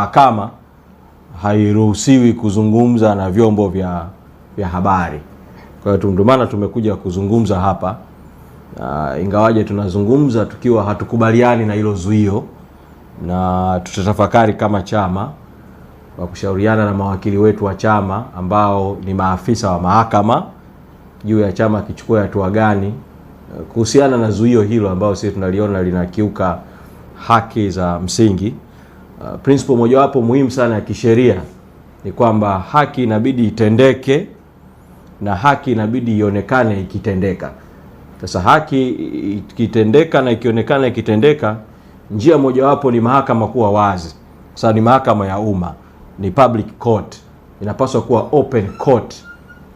mahakama hairuhusiwi kuzungumza na vyombo vya habari. Kwa hiyo ndio maana tumekuja kuzungumza hapa, ingawaje tunazungumza tukiwa hatukubaliani na hilo zuio, na tutatafakari kama chama kwa kushauriana na mawakili wetu wa chama ambao ni maafisa wa mahakama juu ya chama kichukua hatua gani kuhusiana na zuio hilo ambao sisi tunaliona linakiuka haki za msingi. Principle mojawapo muhimu sana ya kisheria ni kwamba haki inabidi itendeke na haki inabidi ionekane ikitendeka. Sasa haki ikitendeka na ikionekana ikitendeka, njia mojawapo ni mahakama kuwa wazi. Sasa ni mahakama ya umma, ni public court, inapaswa kuwa open court.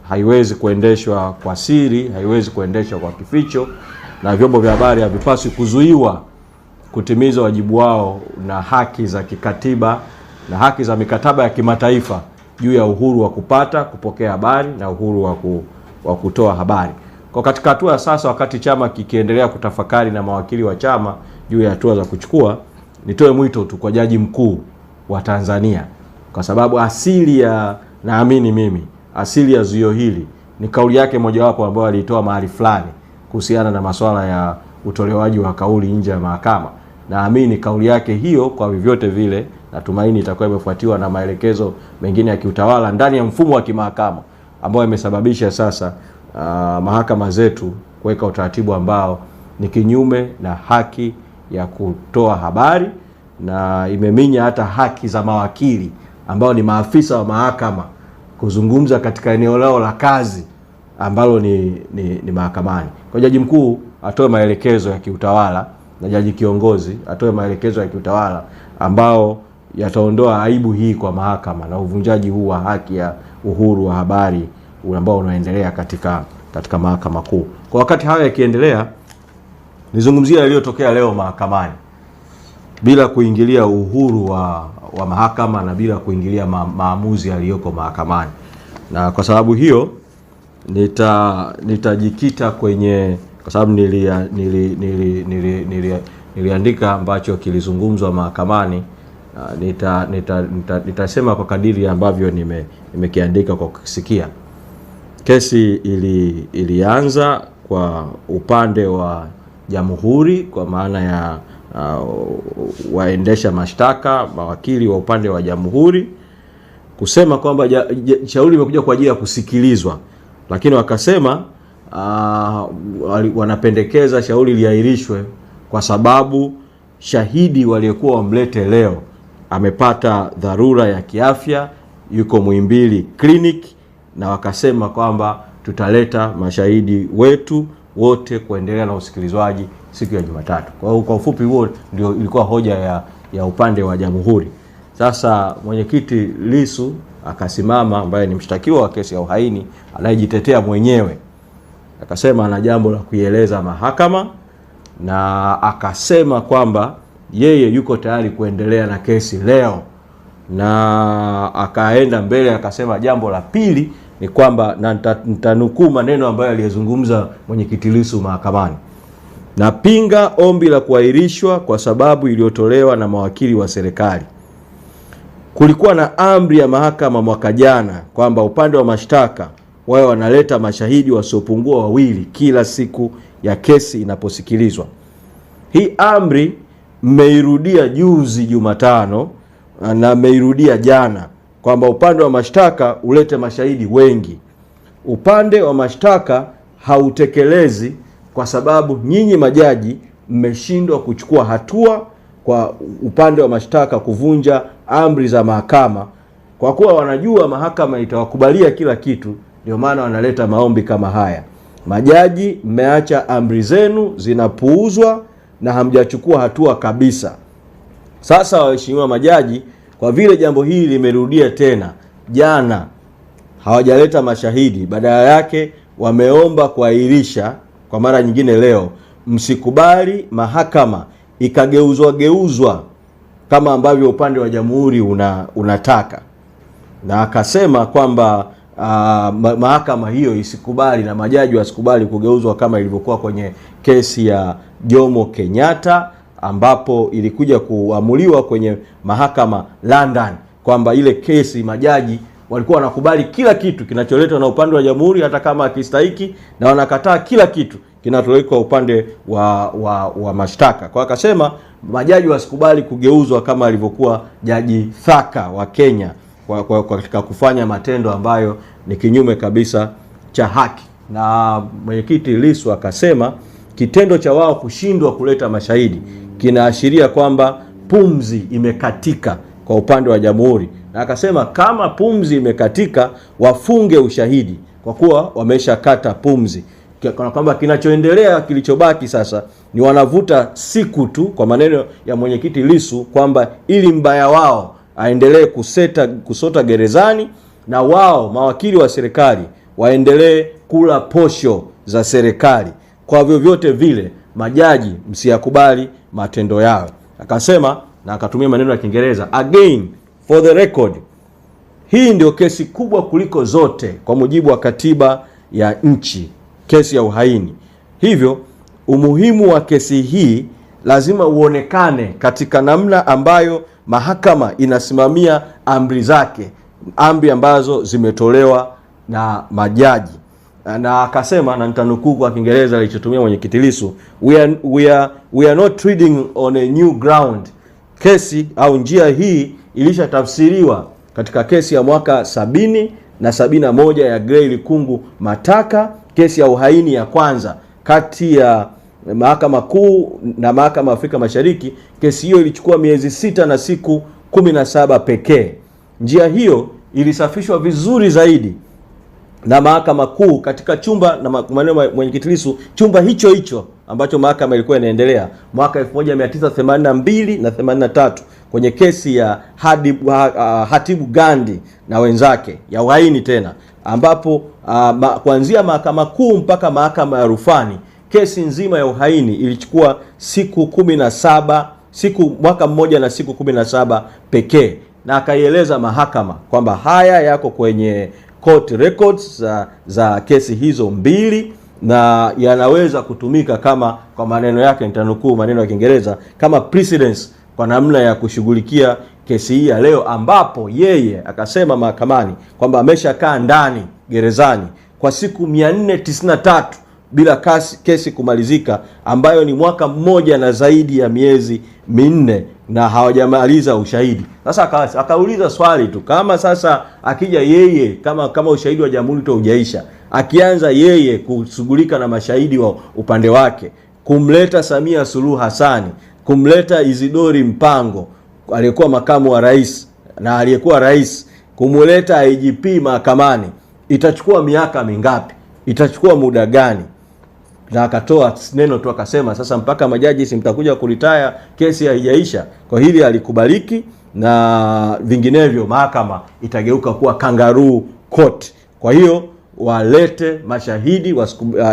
Haiwezi kuendeshwa kwa siri, haiwezi kuendeshwa kwa kificho, na vyombo vya habari havipaswi kuzuiwa kutimiza wajibu wao na haki za kikatiba na haki za mikataba ya kimataifa juu ya uhuru wa kupata, kupokea habari na uhuru wa kutoa habari. Kwa katika hatua sasa, wakati chama kikiendelea kutafakari na mawakili wa chama juu ya hatua za kuchukua, nitoe mwito tu kwa Jaji Mkuu wa Tanzania, kwa sababu naamini mimi asili ya zuio hili ni kauli yake mojawapo ambayo alitoa mahali fulani kuhusiana na masuala ya utolewaji wa kauli nje ya mahakama. Naamini kauli yake hiyo kwa vyovyote vile, natumaini itakuwa imefuatiwa na maelekezo mengine ya kiutawala ndani ya mfumo wa kimahakama ambao imesababisha sasa mahakama zetu kuweka utaratibu ambao ni kinyume na haki ya kutoa habari, na imeminya hata haki za mawakili ambao ni maafisa wa mahakama kuzungumza katika eneo lao la kazi ambalo ni mahakamani. Kwa Jaji Mkuu atoe maelekezo ya kiutawala na jaji kiongozi atoe maelekezo ya kiutawala ambao yataondoa aibu hii kwa mahakama na uvunjaji huu wa haki ya uhuru wa habari ambao unaendelea katika mahakama kuu. Kwa wakati haya yakiendelea, nizungumzia yaliyotokea leo mahakamani bila kuingilia uhuru wa mahakama na bila kuingilia maamuzi yaliyoko mahakamani. Na kwa sababu hiyo nitajikita kwenye, kwa sababu niliandika ambacho kilizungumzwa mahakamani, nitasema kwa kadiri ambavyo nimekiandika kwa kukisikia. Kesi ilianza kwa upande wa jamhuri, kwa maana ya waendesha mashtaka, mawakili wa upande wa jamhuri, kusema kwamba shauri limekuja kwa ajili ya kusikilizwa, lakini wakasema wanapendekeza shauri liahirishwe kwa sababu shahidi waliyekuwa wamlete leo amepata dharura ya kiafya, yuko Muhimbili clinic, na wakasema kwamba tutaleta mashahidi wetu wote kuendelea na usikilizwaji siku ya Jumatatu. Kwa ufupi huo ndio ilikuwa hoja ya upande wa jamhuri. Sasa mwenyekiti Lissu akasimama, ambaye ni mshtakiwa wa kesi ya uhaini anayejitetea mwenyewe, akasema ana jambo la kuieleza mahakama, na akasema kwamba yeye yuko tayari kuendelea na kesi leo, na akaenda mbele akasema jambo la pili ni kwamba, na nitanukuu maneno ambayo aliyezungumza mwenyekiti Lissu mahakamani: napinga ombi la kuahirishwa kwa sababu iliyotolewa na mawakili wa serikali. Kulikuwa na amri ya mahakama mwaka jana kwamba upande wa mashtaka wao wanaleta mashahidi wasiopungua 2 kila siku ya kesi inaposikilizwa. Hii amri mmeirudia juzi Jumatano na mmeirudia jana kwamba upande wa mashtaka ulete mashahidi wengi. Upande wa mashtaka hautekelezi kwa sababu nyinyi majaji mmeshindwa kuchukua hatua kwa upande wa mashtaka kuvunja amri za mahakama, kwa kuwa wanajua mahakama itawakubalia kila kitu. Ndio maana wanaleta maombi kama haya. Majaji, mmeacha amri zenu zinapuuzwa na hamjachukua hatua kabisa. Sasa waheshimiwa majaji, kwa vile jambo hili limerudia tena, jana hawajaleta mashahidi, badala yake wameomba kuahirisha kwa mara nyingine leo, msikubali mahakama ikageuzwa kama ambavyo upande wa jamhuri unataka. Na akasema kwamba mahakama hiyo isikubali na majaji wasikubali kugeuzwa kama ilivyokuwa kwenye kesi ya Jomo Kenyatta ambapo ilikuja kuamuliwa kwenye mahakama London kwamba ile kesi majaji walikuwa wanakubali kila kitu kinacholetwa na upande wa jamhuri hata kama akistahiki, na wanakataa kila kitu kinatolewa upande wa mashtaka. Kwa akasema majaji wasikubali kugeuzwa kama alivyokuwa Jaji Thacker wa Kenya katika kufanya matendo ambayo ni kinyume kabisa cha haki. Na mwenyekiti Lissu akasema kitendo cha wao kushindwa kuleta mashahidi kinaashiria kwamba pumzi imekatika kwa upande wa jamhuri, na akasema kama pumzi imekatika wafunge ushahidi kwa kuwa wameshakata pumzi, kwa kwamba kinachoendelea kilichobaki sasa ni wanavuta siku tu, kwa maneno ya mwenyekiti Lissu, kwamba ili mbaya wao aendelee kusota gerezani na wao mawakili wa serikali waendelee kula posho za serikali. Kwa vyovyote vile majaji msiyakubali matendo yao. Akasema, na akatumia maneno ya Kiingereza, again for the record, hii ndio kesi kubwa kuliko zote kwa mujibu wa katiba ya nchi, kesi ya uhaini. Hivyo umuhimu wa kesi hii lazima uonekane katika namna ambayo mahakama inasimamia amri zake, amri ambazo zimetolewa na majaji. Na akasema, na nitanukuu kwa Kiingereza alichotumia mwenyekiti Lissu, we are not treading on a new ground. Kesi au njia hii ilishatafsiriwa katika kesi ya mwaka 70 na 71 ya Gray Likungu Mataka, kesi ya uhaini ya kwanza kati ya Mahakama Kuu na Mahakama Afrika Mashariki. Kesi hiyo ilichukua miezi 6 na siku 17 pekee. Njia hiyo ilisafishwa vizuri zaidi na Mahakama Kuu katika chumba, na maneno mwenyekiti Lissu, chumba hicho hicho ambacho mahakama ilikuwa inaendelea mwaka 1982 na 83 kwenye kesi ya Hatibu Gandhi na wenzake ya uhaini tena, ambapo kuanzia Mahakama Kuu mpaka mahakama ya rufani kesi nzima ya uhaini ilichukua siku 17, mwaka mmoja na siku 17 pekee. Na akaieleza mahakama kwamba haya yako kwenye court records za kesi hizo mbili, na yanaweza kutumika kama, kwa maneno yake nitanukuu maneno ya Kiingereza, kama precedence kwa namna ya kushughulikia kesi hii ya leo, ambapo yeye akasema mahakamani kwamba ameshakaa ndani gerezani kwa siku 493 bila kesi kumalizika, ambayo ni mwaka mmoja na zaidi ya miezi 4, na hawajamaliza ushahidi. Sasa akauliza swali tu, kama sasa akija yeye kama ushahidi wa jamhuri tu hujaisha, akianza yeye kushughulika na mashahidi wa upande wake, kumleta Samia Suluhu Hassani, kumleta Isidori Mpango aliyekuwa makamu wa rais na aliyekuwa rais, kumuleta IGP mahakamani, itachukua miaka mingapi? Itachukua muda gani? Na akatoa neno tu akasema, sasa mpaka majaji simtakuja kulitaya, kesi haijaisha. Kwa hili alikubaliki, na vinginevyo mahakama itageuka kuwa kangaroo court. Kwa hiyo walete mashahidi,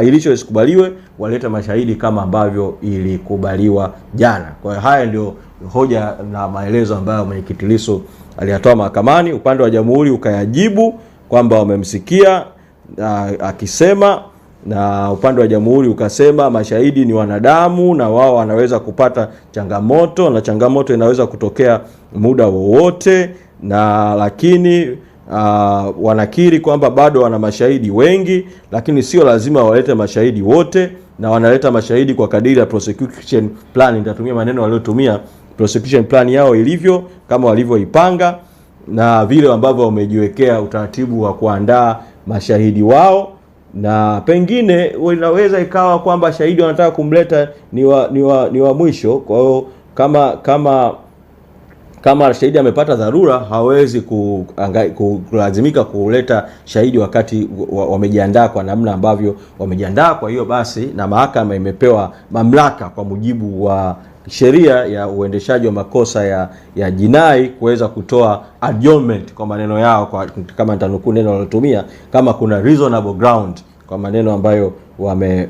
ilisho isikubaliwe, walete mashahidi kama ambavyo ilikubaliwa jana. Kwa hiyo haya ndio hoja na maelezo ambayo mwenyekiti Lissu aliyatoa mahakamani. Upande wa jamhuri ukayajibu kwamba wamemsikia akisema, na upande wa jamhuri ukasema mashahidi ni wanadamu na wao wanaweza kupata changamoto, na changamoto inaweza kutokea muda wowote, na lakini wanakiri kwamba bado wana mashahidi wengi, lakini sio lazima walete mashahidi wote, na wanaleta mashahidi kwa kadiri ya prosecution plan. Nitatumia maneno waliotumia, prosecution plan yao ilivyo, kama walivyoipanga na vile ambavyo wamejiwekea utaratibu wa kuandaa mashahidi wao. Na pengine inaweza ikawa kwamba shahidi wanataka kumleta ni wa mwisho. Kwa hiyo kama shahidi amepata dharura, hawezi kulazimika kuleta shahidi wakati wamejiandaa kwa namna ambavyo wamejiandaa. Kwa hiyo basi, na mahakama imepewa mamlaka kwa mujibu wa sheria ya uendeshaji wa makosa ya jinai kuweza kutoa adjournment kwa maneno yao, kama nitanukuu neno walotumia, kama kuna reasonable ground, kwa maneno ambayo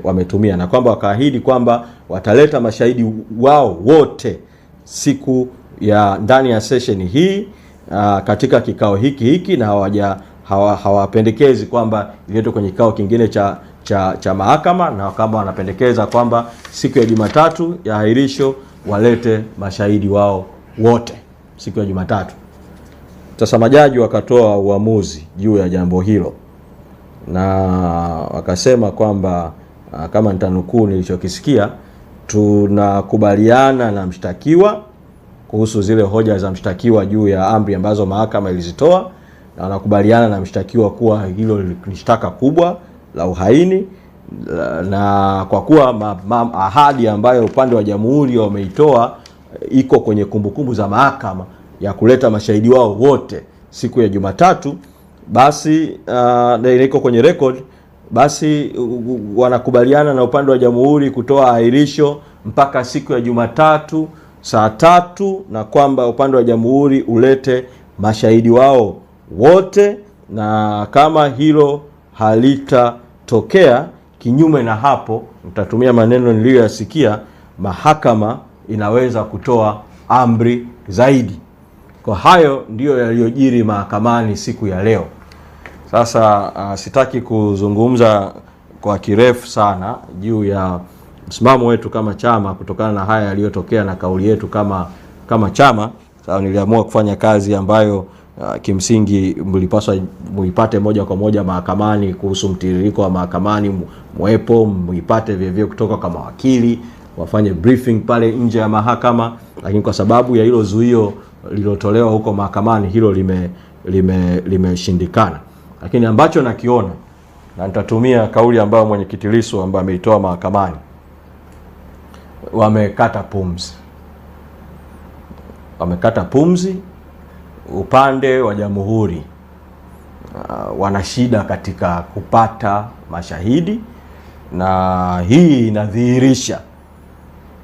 wametumia, na kwamba wakaahidi kwamba wataleta mashahidi wao wote siku ya ndani ya session hii katika kikao hiki, na hawapendekezi kwamba iletwe kwenye kikao kingine cha mahakama, na kama wanapendekeza kwamba siku ya Jumatatu ya ahirisho walete mashahidi wao wote siku ya Jumatatu. Sasa majaji wakatoa uamuzi juu ya jambo hilo, na wakasema kwamba kama nitanukuu nilichokisikia, tunakubaliana na mshtakiwa kuhusu zile hoja za mshtakiwa juu ya amri ambazo mahakama ilizitoa, na wanakubaliana na mshtakiwa kuwa hilo ni shtaka kubwa la uhaini, na kwa kuwa ahadi ambayo upande wa jamhuri wameitoa iko kwenye kumbukumbu za mahakama ya kuleta mashahidi wao wote siku ya Jumatatu, basi na iko kwenye record, basi wanakubaliana na upande wa jamhuri kutoa ahirisho mpaka siku ya Jumatatu saa 3, na kwamba upande wa jamhuri ulete mashahidi wao wote, na kama hilo halitatokea, kinyume na hapo, mtatumia maneno niliyoyasikia, mahakama inaweza kutoa amri zaidi. Kwa hayo ndiyo yaliyojiri mahakamani siku ya leo. Sasa sitaki kuzungumza kwa kirefu sana juu ya msimamo wetu kama chama kutokana na haya yaliyotokea na kauli yetu kama chama. Sasa niliamua kufanya kazi ambayo kimsingi mlipaswa muipate moja kwa moja mahakamani, kuhusu mtiririko wa mahakamani mwepo, muipate vivyo kutoka kama wakili, wafanye briefing pale nje ya mahakama, lakini kwa sababu ya hilo zuio lilotolewa huko mahakamani, hilo limeshindikana. Lakini ambacho nakiona, na nitatumia kauli ambayo mwenyekiti Lissu ambaye ameitoa mahakamani, wamekata pumzi upande wa jamhuri. Wana shida katika kupata mashahidi, na hii inadhihirisha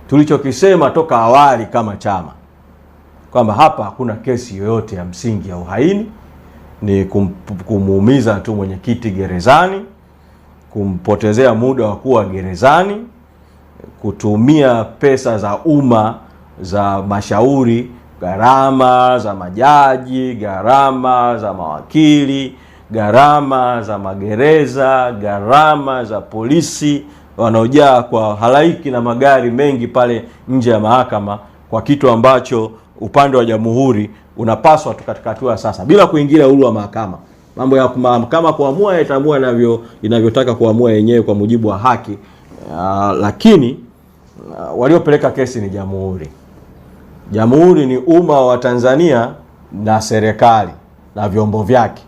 tulichokisema toka awali kama chama, kwamba hapa hakuna kesi yoyote ya msingi ya uhaini, ni kumuumiza tu mwenyekiti gerezani, kumpotezea muda wa kuwa gerezani, kutumia pesa za umma za mashauri, gharama za majaji, gharama za mawakili, gharama za magereza, gharama za polisi wanaojaa kwa halaiki na magari mengi pale nje ya mahakama, kwa kitu ambacho upande wa jamhuri unapaswa tu katika hatua sasa, bila kuingilia uhuru wa mahakama. Mambo ya mahakama kuamua itaamua inavyotaka kuamua yenyewe kwa mujibu wa haki, lakini waliopeleka kesi ni jamhuri. Jamhuri ni umma wa Tanzania na serikali na vyombo vyake.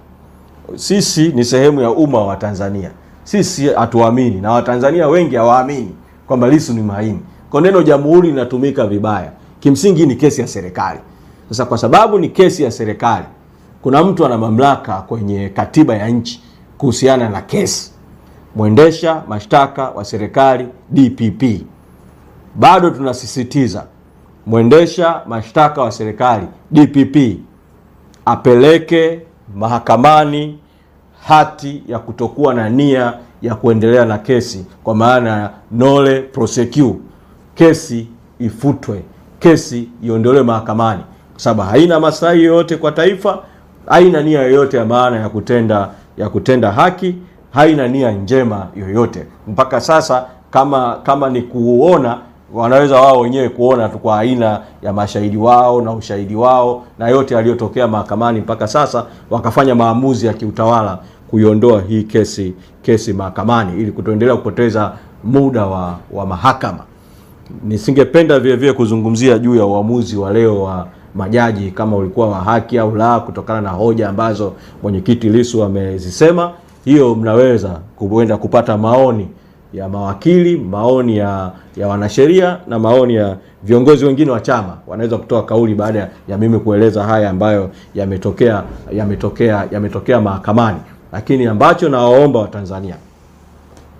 Sisi ni sehemu ya umma wa Tanzania. Sisi hatuamini, na Watanzania wengi hawaamini kwamba Lissu ni mahaini. Kwa neno jamhuri linatumika vibaya. Kimsingi ni kesi ya serikali. Sasa kwa sababu ni kesi ya serikali, kuna mtu ana mamlaka kwenye katiba ya nchi kuhusiana na kesi. Mwendesha mashtaka wa serikali DPP. Bado tunasisitiza mwendesha mashtaka wa serikali DPP apeleke mahakamani hati ya kutokuwa na nia ya kuendelea na kesi, kwa maana ya nolle prosequi. Kesi ifutwe, kesi iondolewe mahakamani, kwa sababu haina maslahi yoyote kwa taifa, haina nia yoyote ya maana ya kutenda haki, haina nia njema yoyote. Mpaka sasa kama ni kuona, wanaweza wao wenyewe kuona tu kwa aina ya mashahidi wao na ushahidi wao na yote yaliyotokea mahakamani mpaka sasa, wakafanya maamuzi ya kiutawala kuiondoa hii kesi mahakamani ili kutoendelea kupoteza muda wa mahakama. Nisingependa vile kuzungumzia juu ya uamuzi wa leo wa majaji kama ulikuwa wa haki au la, kutokana na hoja ambazo mwenyekiti Lissu amezisema. Hiyo mnaweza kuenda kupata maoni ya mawakili, maoni ya wanasheria na maoni ya viongozi wengine wa chama. Wanaweza kutoa kauli baada ya mimi kueleza haya ambayo yametokea mahakamani. Lakini ambacho nawaomba Watanzania,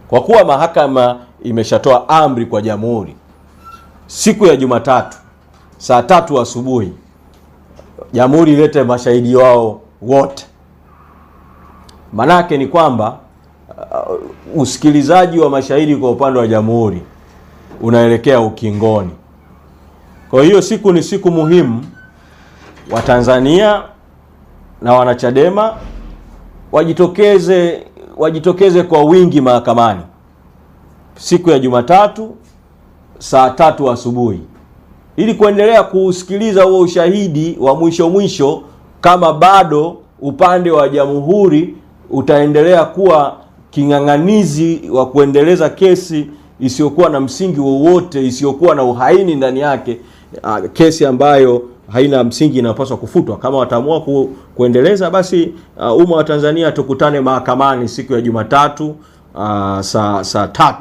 kwa kuwa mahakama imeshatoa amri kwa jamhuri siku ya Jumatatu saa 3 asubuhi, jamhuri ilete mashahidi wao wote. Manake ni kwamba usikilizaji wa mashahidi kwa upande wa jamhuri unaelekea ukingoni. Kwa hiyo siku ni siku muhimu. Watanzania na wanachadema wajitokeze kwa wingi mahakamani siku ya Jumatatu saa 3 asubuhi. ili kuendelea kusikiliza huo ushahidi wa mwisho kama bado upande wa jamhuri utaendelea kuwa king'ang'anizi wa kuendeleza kesi isiyokuwa na msingi wowote, isiyokuwa na uhaini ndani yake, kesi ambayo haina msingi inapaswa kufutwa. Kama wataamua kuendeleza, basi umma wa Tanzania tukutane mahakamani siku ya Jumatatu saa 3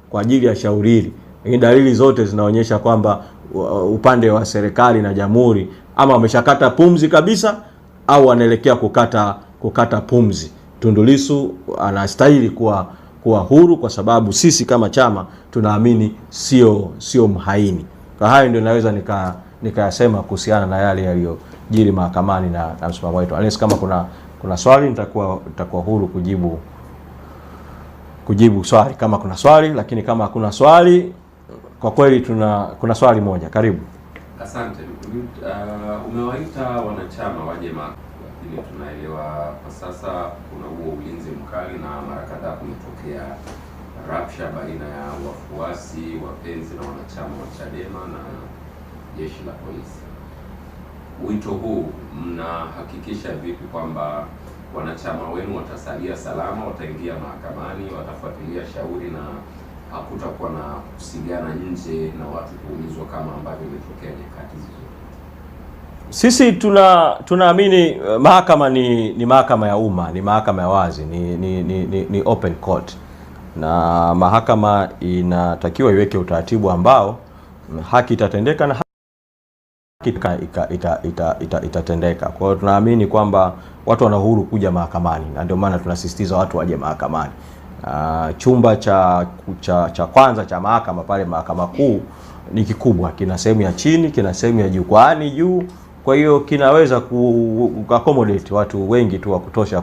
kwa ajili ya shauri hili. Dalili zote zinaonyesha kwamba upande wa serikali na jamhuri ama wameshakata pumzi kabisa au wanaelekea kukata pumzi. Tundu Lissu anastahili kuwa huru, kwa sababu sisi kama chama tunaamini sio mhaini. Kwa hayo ndio naweza nikayasema kuhusiana na yale yaliyojiri mahakamani na msimamo wetu. Unless kama kuna swali nitakuwa huru kujibu swali kama kuna swali, lakini kama hakuna swali, kwa kweli kuna swali moja. Karibu. Asante. Umewaita wanachama waje lakini tunaelewa kwa sasa kuna huo ulinzi mkali na mara kadhaa kumetokea rabsha baina ya wafuasi, wapenzi na wanachama wa Chadema na jeshi la polisi. Wito huu mnahakikisha vipi kwamba wanachama wenu watasalia salama, wataingia mahakamani, watafuatilia shauri na hakutakuwa na kusigana nje na watu kuumizwa kama ambavyo imetokea nyakati hizo? Sisi tunaamini mahakama ni mahakama ya umma, ni mahakama ya wazi, ni open court, na mahakama inatakiwa iweke utaratibu ambao haki itatendeka na itatendeka. Kwa hiyo tunaamini kwamba watu wana uhuru kuja mahakamani, na ndio maana tunasisitiza watu waje mahakamani. Chumba cha kwanza cha mahakama pale Mahakama Kuu ni kikubwa, kina sehemu ya chini, kina sehemu ya jukwaani juu. Kwa hiyo kinaweza accommodate watu wengi tu wa kutosha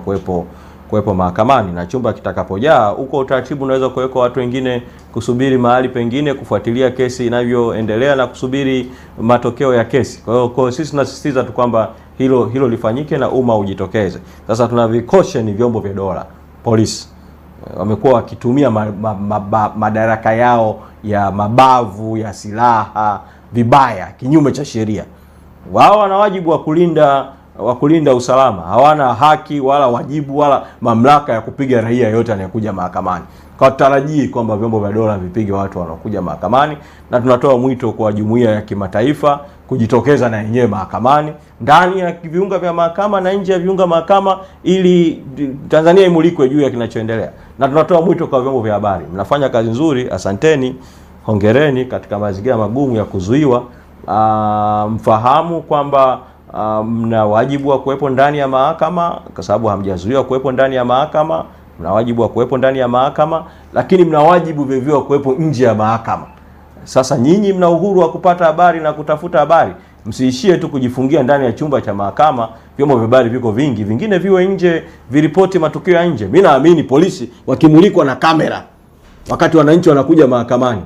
kuwepo mahakamani, na chumba kitakapojaa huko utaratibu unaweza kuweka watu wengine kusubiri mahali pengine kufuatilia kesi inavyoendelea na kusubiri matokeo ya kesi. Kwa hiyo sisi tunasisitiza tu kwamba hilo lifanyike na umma ujitokeze. Sasa tunavikaution vyombo vya dola, polisi wamekuwa wakitumia madaraka yao ya mabavu ya silaha vibaya, kinyume cha sheria. Wao wana wajibu wa kulinda usalama, hawana haki wala wajibu wala mamlaka ya kupiga raia yote anayekuja mahakamani. Kwa tutarajii kwamba vyombo vya dola vipige watu wanaokuja mahakamani, na tunatoa mwito kwa jumuiya ya kimataifa kujitokeza na yenyewe mahakamani, ndani ya viunga vya mahakama na nje ya viunga mahakama, ili Tanzania imulikwe juu ya kinachoendelea. Na tunatoa mwito kwa vyombo vya habari, mnafanya kazi nzuri, asanteni, hongereni katika mazingira magumu ya kuzuiwa. Mfahamu kwamba mna wajibu wa kuwepo ndani ya mahakama, kwa sababu hamjazuiwa kuwepo ndani ya mahakama. Mna wajibu wa kuwepo ndani ya mahakama, lakini mna wajibu vivyo wa kuwepo nje ya mahakama. Sasa nyinyi mna uhuru wa kupata habari na kutafuta habari. Msiishie tu kujifungia ndani ya chumba cha mahakama. Vyombo vya habari viko vingi, vingine viwe nje, viripoti matukio ya nje. Mimi naamini polisi wakimulikwa na kamera wakati wananchi wanakuja mahakamani,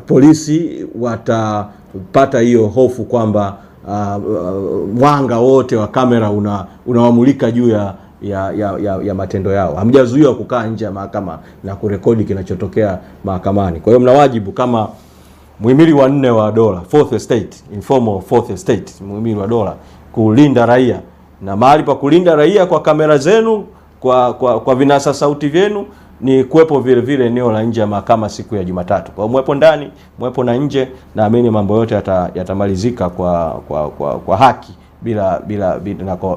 polisi watapata hiyo hofu kwamba mwanga wote wa kamera unawamulika juu ya matendo yao. Hamjazuiwa kukaa nje ya mahakama na kurekodi kinachotokea mahakamani. Kwa hiyo mna wajibu kama muhimili wa 4 wa dola, fourth estate, informal fourth estate, muhimili wa dola, kulinda raia, na mahali pa kulinda raia kwa kamera zenu, kwa vinasa sauti vyenu ni kuwepo vile eneo la nje ya mahakama siku ya Jumatatu. Kwa mwepo ndani, mwepo na nje, naamini mambo yote yatamalizika kwa haki bila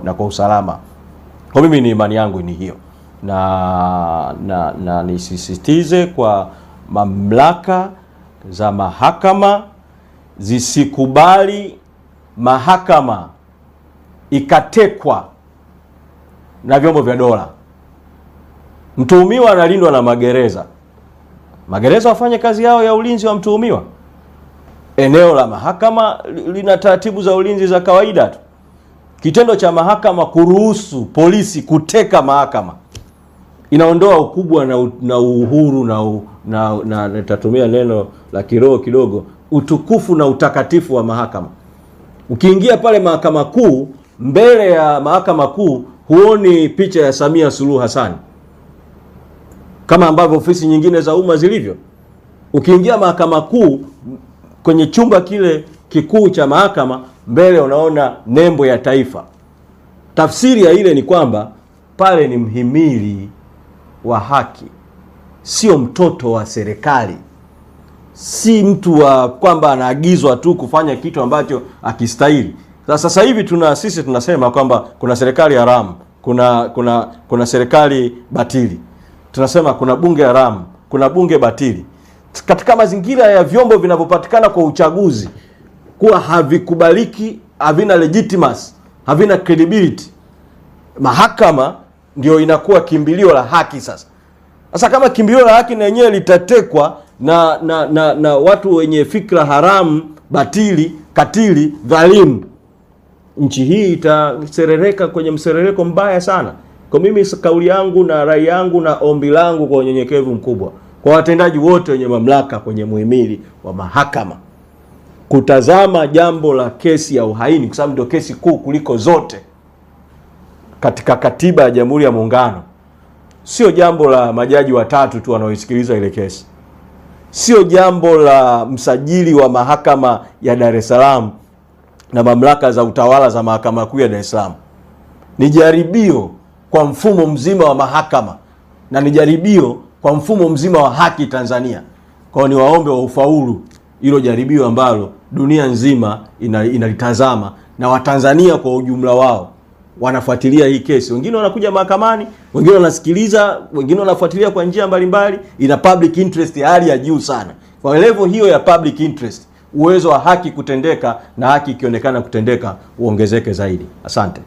na kwa usalama. Kwa mimi ni imani yangu ni hiyo. Na nisisitize kwa mamlaka za mahakama zisikubali mahakama ikatekwa na vyombo vya dola. Mtuhumiwa analindwa na magereza. Magereza wafanye kazi yao ya ulinzi wa mtuhumiwa. Eneo la mahakama lina taratibu za ulinzi za kawaida tu. Kitendo cha mahakama kuruhusu polisi kuteka mahakama inaondoa ukubwa na uhuru na nitatumia neno la kiroho kidogo, utukufu na utakatifu wa mahakama. Ukiingia pale Mahakama Kuu, mbele ya Mahakama Kuu huoni picha ya Samia Suluhu Hassan kama ambavyo ofisi nyingine za umma zilivyo. Ukiingia Mahakama Kuu, kwenye chumba kile kikuu cha mahakama, mbele unaona nembo ya taifa. Tafsiri ya ile ni kwamba pale ni mhimili wa haki, sio mtoto wa serikali, si mtu wa kwamba anaagizwa tu kufanya kitu ambacho akistahili. Sasa hivi sisi tunasema kwamba kuna serikali haramu, kuna serikali batili. Tunasema kuna bunge haramu, kuna bunge batili. Katika mazingira ya vyombo vinavyopatikana kwa uchaguzi kuwa havikubaliki, havina legitimacy, havina credibility, mahakama ndio inakuwa kimbilio la haki. Sasa kama kimbilio la haki na yenyewe litatekwa na watu wenye fikra haramu, batili, katili, dhalimu, nchi hii itaserereka kwenye mserereko mbaya sana. Kwa mimi kauli yangu na rai yangu na ombi langu kwa unyenyekevu mkubwa kwa watendaji wote wenye mamlaka kwenye muhimili wa mahakama, kutazama jambo la kesi ya uhaini, kwa sababu ndio kesi kuu kuliko zote katika katiba ya Jamhuri ya Muungano. Sio jambo la majaji watatu tu wanaoisikiliza ile kesi, sio jambo la msajili wa mahakama ya Dar es Salaam na mamlaka za utawala za mahakama kuu ya Dar es Salaam. Ni jaribio kwa mfumo mzima wa mahakama na ni jaribio kwa mfumo mzima wa haki Tanzania. Kwa ni waombe wa ufaulu hilo jaribio ambalo dunia nzima inalitazama, na Watanzania kwa ujumla wao wanafuatilia hii kesi. Wengine wanakuja mahakamani, wengine wanasikiliza, wengine wanafuatilia kwa njia mbalimbali. Ina public interest ya hali ya juu sana. Kwa level hiyo ya public interest, uwezo wa haki kutendeka na haki ikionekana kutendeka uongezeke zaidi. Asante.